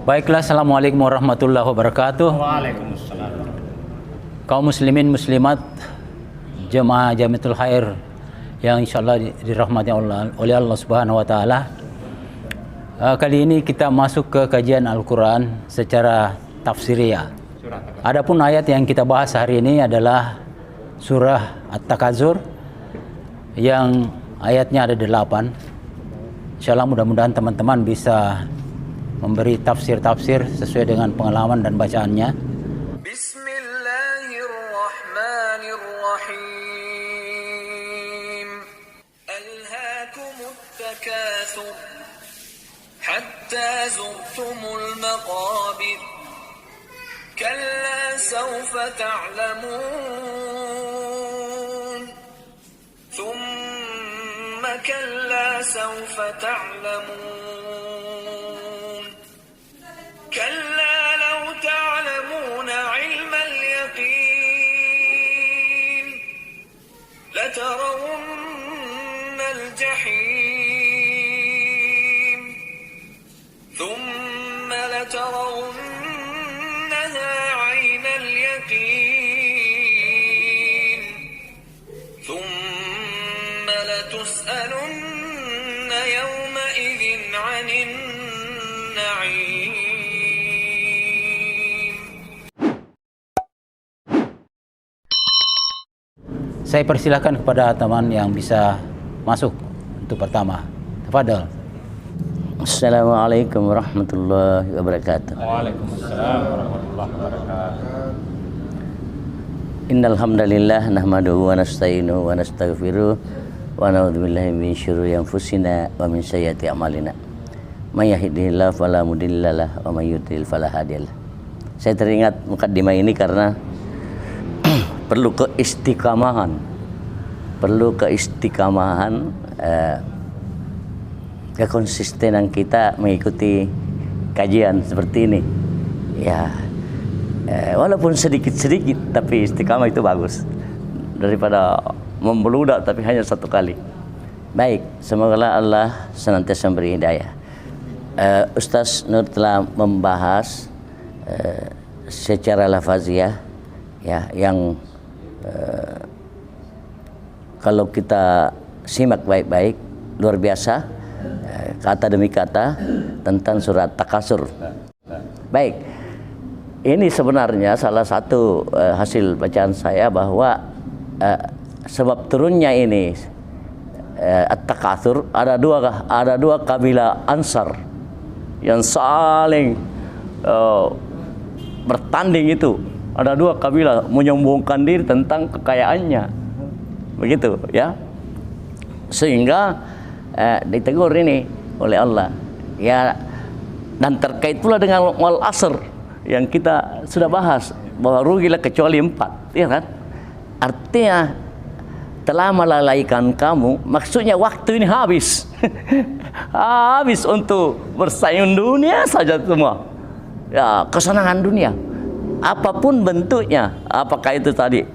Baiklah, Assalamualaikum warahmatullahi wabarakatuh. Waalaikumsalam. Kaum muslimin muslimat, jemaah Jamiatul Khair yang insyaallah dirahmati oleh Allah Subhanahu wa taala. Kali ini kita masuk ke kajian Al-Qur'an secara tafsiriyah. Adapun ayat yang kita bahas hari ini adalah surah At-Takadzur yang ayatnya ada 8. Insyaallah mudah-mudahan teman-teman bisa memberi tafsir-tafsir sesuai dengan pengalaman dan bacaannya. Bismillahirrahmanirrahim. Alhaakumut takatsur hatta zurtumul maqabir. Kalla sawfa ta'lamun. Thumma kalla sawfa ta'lamun. كلا لو تعلمون علم اليقين لترون الجحيم ثم لترونها عين اليقين ثم لتسألن يومئذ عن النعيم. Saya persilahkan kepada teman yang bisa masuk untuk pertama. Tafadhol. Assalamualaikum warahmatullahi wabarakatuh. Waalaikumsalam warahmatullahi wabarakatuh. Innal hamdalillah nahmaduhu wa nasta'inuhu wa nastaghfiruh wa na'udzu billahi min syururi anfusina wa min sayyiati a'malina. May yahdihillahu fala mudhillalah wa may yudhlil fala hadiyalah. Saya teringat mukaddimah ini karena perlu keistiqamahan, kekonsistenan kita mengikuti kajian seperti ini. Ya, walaupun sedikit-sedikit, tapi istiqamah itu bagus daripada membeludak tapi hanya satu kali. Baik, semoga Allah senantiasa memberi hidayah. Ustaz Nur telah membahas secara lafaziyah, ya, yang kalau kita simak baik-baik luar biasa, kata demi kata tentang surat Takasur. Baik, ini sebenarnya salah satu hasil bacaan saya bahwa sebab turunnya ini At-Takasur ada dua kabilah Ansar yang saling bertanding itu. Ada dua kabilah menyombongkan diri tentang kekayaannya, begitu ya, sehingga ditegur ini oleh Allah, ya. Dan terkait pula dengan wal asr yang kita sudah bahas bahwa rugilah kecuali 4, ya kan? Artinya telah melalaikan kamu, maksudnya waktu ini habis habis untuk bersaing dunia saja semua, ya, kesenangan dunia apapun bentuknya, apakah itu tadi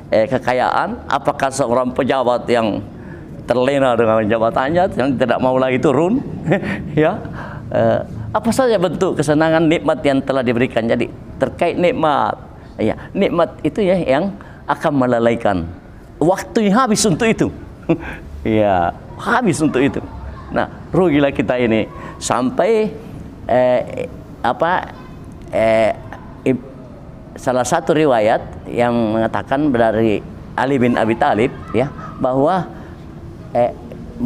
kekayaan, apakah seorang pejabat yang terlena dengan jabatannya yang tidak mau lagi turun ya, apa saja bentuk kesenangan nikmat yang telah diberikan. Jadi terkait nikmat, ya, nikmat itu ya yang akan melalaikan, waktu yang habis untuk itu ya, habis untuk itu. Nah, rugilah kita ini sampai salah satu riwayat yang mengatakan dari Ali bin Abi Thalib, ya, bahwa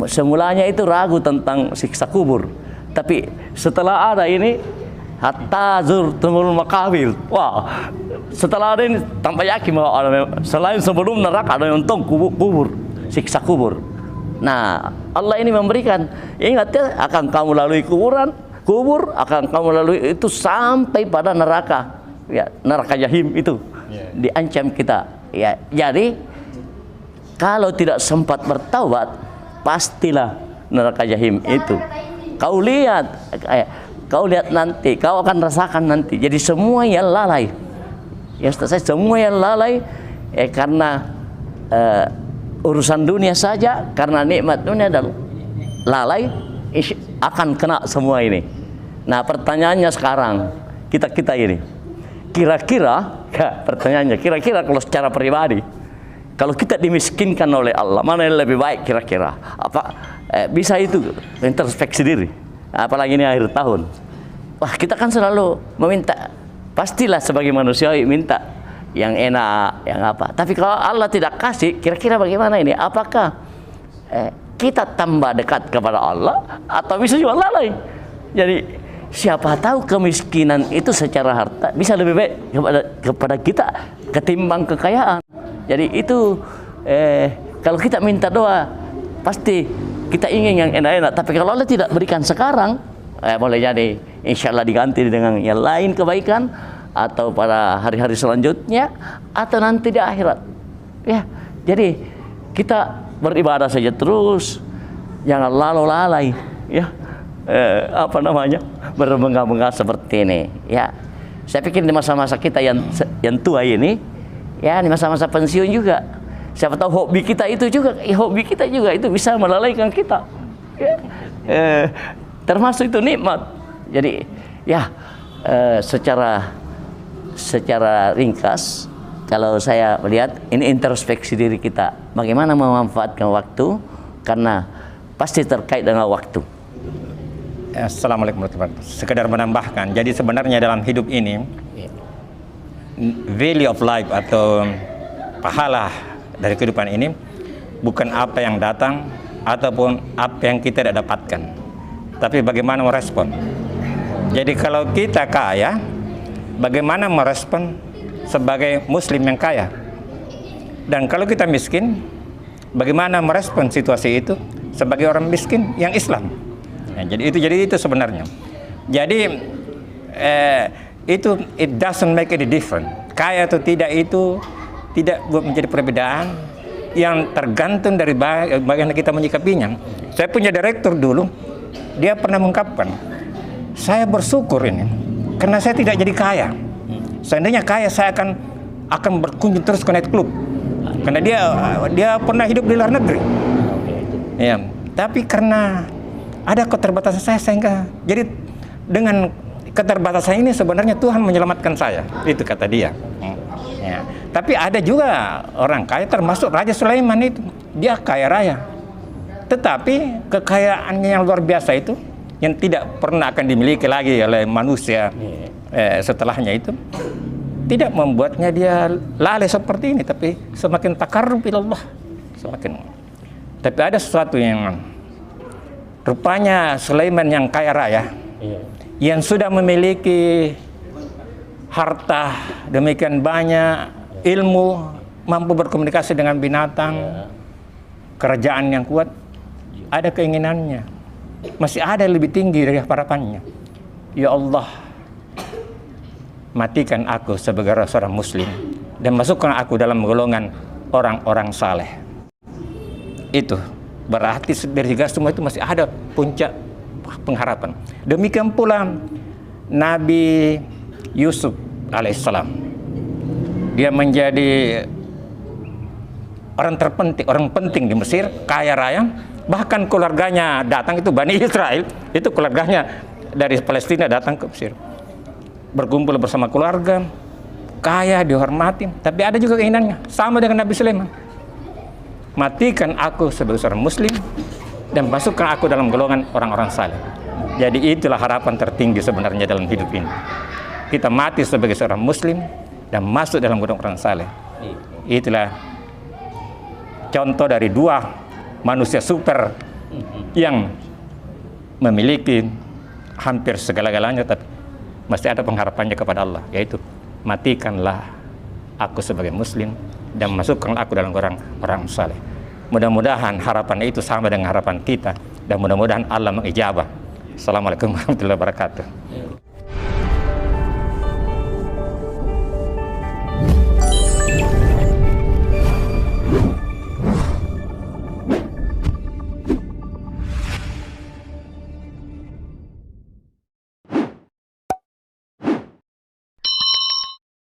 semulanya itu ragu tentang siksa kubur, tapi setelah ada ini hatta zurtumul maqabir, wah, setelah ada ini tambah yakin bahwa ada, selain sebelum neraka ada yang tentang kubur, siksa kubur. Nah, Allah ini memberikan, ingat ya, akan kamu lalui kubur akan kamu lalui itu sampai pada neraka. Ya, neraka jahim itu diancam kita, ya. Jadi kalau tidak sempat bertaubat, pastilah neraka jahim itu kau lihat nanti, kau akan rasakan nanti. Jadi semua yang lalai, ya Ustaz, semua yang lalai karena urusan dunia saja, karena nikmat dunia dan lalai akan kena semua ini. Nah, pertanyaannya sekarang kita ini, kira-kira, ya pertanyaannya, kira-kira kalau secara pribadi, kalau kita dimiskinkan oleh Allah, mana yang lebih baik kira-kira? Apa bisa itu introspeksi diri? Apalagi ini akhir tahun. Wah, kita kan selalu meminta, pastilah sebagai manusia minta yang enak, yang apa. Tapi kalau Allah tidak kasih, kira-kira bagaimana ini? Apakah kita tambah dekat kepada Allah atau bisa juga lalai? Jadi siapa tahu kemiskinan itu secara harta bisa lebih baik kepada kita ketimbang kekayaan. Jadi itu kalau kita minta doa pasti kita ingin yang enak-enak. Tapi kalau Allah tidak berikan sekarang, boleh jadi insya Allah diganti dengan yang lain kebaikan, atau pada hari-hari selanjutnya, atau nanti di akhirat. Ya, jadi kita beribadah saja terus, jangan lalu lalai, ya. Berbengkak-bengkak seperti ini. Ya, saya pikir di masa-masa kita yang tua ini, ya di masa-masa pensiun juga, siapa tahu hobi kita itu juga itu bisa melalaikan kita. Ya. Termasuk itu nikmat. Jadi, ya secara ringkas, kalau saya melihat ini introspeksi diri kita, bagaimana memanfaatkan waktu, karena pasti terkait dengan waktu. Assalamualaikum warahmatullahi wabarakatuh. Sekedar menambahkan, jadi sebenarnya dalam hidup ini value of life atau pahala dari kehidupan ini bukan apa yang datang ataupun apa yang kita tidak dapatkan, tapi bagaimana merespon. Jadi kalau kita kaya, bagaimana merespon sebagai muslim yang kaya. Dan kalau kita miskin, bagaimana merespon situasi itu sebagai orang miskin yang Islam. Ya, jadi itu sebenarnya. Jadi itu it doesn't make any difference. Kaya atau tidak itu tidak menjadi perbedaan yang tergantung dari bagaimana kita menyikapinya. Saya punya direktur dulu, dia pernah mengungkapkan, saya bersyukur ini karena saya tidak jadi kaya. Seandainya kaya, saya akan berkunjung terus ke night club. Karena dia pernah hidup di luar negeri. Ya, tapi karena ada keterbatasan saya sehingga jadi dengan keterbatasan ini sebenarnya Tuhan menyelamatkan saya. Itu kata dia. Ya. Tapi ada juga orang kaya, termasuk Raja Sulaiman itu. Dia kaya raya. Tetapi kekayaannya yang luar biasa itu, yang tidak pernah akan dimiliki lagi oleh manusia setelahnya itu, tidak membuatnya dia lalai seperti ini, tapi semakin takarrub ilallah, semakin. Tapi ada sesuatu yang rupanya Sulaiman yang kaya raya, yang sudah memiliki harta demikian banyak, ilmu, mampu berkomunikasi dengan binatang, kerajaan yang kuat, ada keinginannya, masih ada lebih tinggi dari harapannya. Ya Allah, matikan aku sebagai seorang muslim dan masukkan aku dalam golongan orang-orang saleh. Itu berarti dari semua itu masih ada puncak pengharapan. Demikian pula Nabi Yusuf alaihissalam, dia menjadi orang terpenting, orang penting di Mesir, kaya raya, bahkan keluarganya datang, itu Bani Israel, itu keluarganya dari Palestina datang ke Mesir, berkumpul bersama keluarga, kaya, dihormati. Tapi ada juga keinginannya sama dengan Nabi Sulaiman, matikan aku sebagai seorang muslim dan masukkan aku dalam golongan orang-orang saleh. Jadi itulah harapan tertinggi sebenarnya dalam hidup ini, kita mati sebagai seorang muslim dan masuk dalam golongan orang saleh. Itulah contoh dari dua manusia super yang memiliki hampir segala-galanya, tapi masih ada pengharapannya kepada Allah, yaitu matikanlah aku sebagai muslim dan masukkanlah aku dalam orang saleh. Mudah-mudahan harapan itu sama dengan harapan kita, dan mudah-mudahan Allah mengijabah. Assalamualaikum warahmatullahi wabarakatuh.